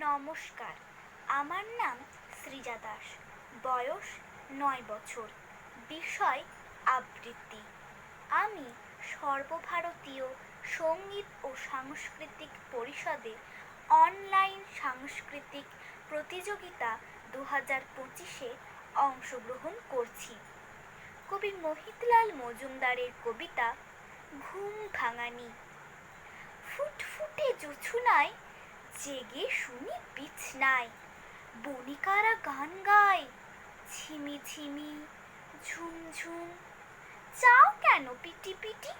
নমস্কার, আমার নাম সৃজা দাস। বয়স ৯ বছর। বিষয় আবৃত্তি। আমি সর্বভারতীয় সঙ্গীত ও সাংস্কৃতিক পরিষদে অনলাইন সাংস্কৃতিক প্রতিযোগিতা ২০২৫-এ অংশগ্রহণ করছি। কবি মোহিতলাল মজুমদারের কবিতা ঘুম ভাঙানি। ফুটফুটে জোছনায় জেগে শুনি বিছনায়, বণিকারা গান গায় ঝিমি ঝিমি ঝুমঝুম। চাও কেন পিটি পিটি,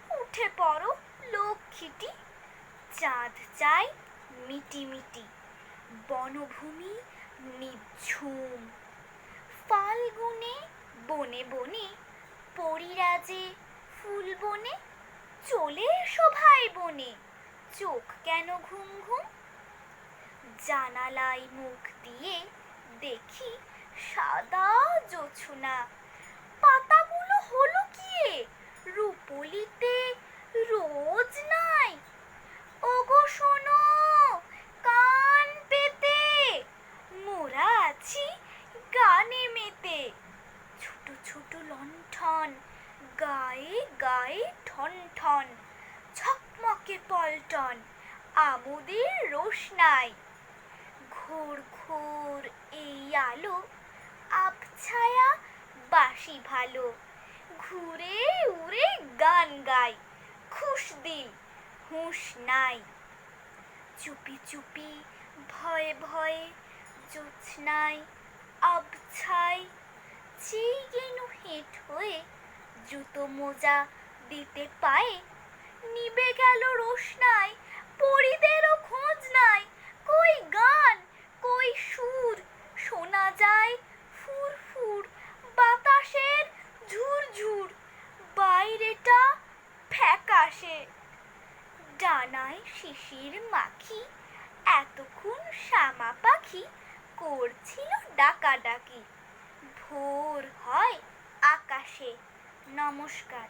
উঠে পড়ো লক্ষ্মীটি। চাঁদ চাই মিটি মিটি, বনভূমি নিঝুম। ফাল্গুনে বনে বনে পরিরাজে ফুল বনে, চলে এসো ভাই বনে, চোখ কেন ঘুম ঘুম। জানালায় মুখ দিয়ে দেখি সাদা জোছনা, পাতাগুলো হলো কি রূপলিতে রোজ নাই। ওগো শোনো কান পেতে, মোরা আছি গানে মেতে। ছোট ছোট লণ্ঠন গায়ে গায়ে ঠন ঠন, ঝকমকে পল্টন আমোদের রোশনাই। ঘোর ঘোর এই আলো, আবছায়া বাসি ভালো, ঘুরে উড়ে গান গাই, খুশ দিল হুঁশ নাই। চুপি চুপি ভয়ে ভয়ে জোছনায় আবছায়, যেই গেনু হেঁট হয়ে জুতো মোজা দিতে পায়ে, নিবে গেল রোশনাই, পরিদেরও খোঁজ নাই। কই গান কই সুর, শোনা যায় ফুর ফুর বাতাসের ঝুর ঝুর। বাইরেটা ফ্যাকাশে, ডানায় শিশির মাখি, এতক্ষণ শামা পাখি করছিল ডাকাডাকি। ভোর হয় আকাশে। নমস্কার।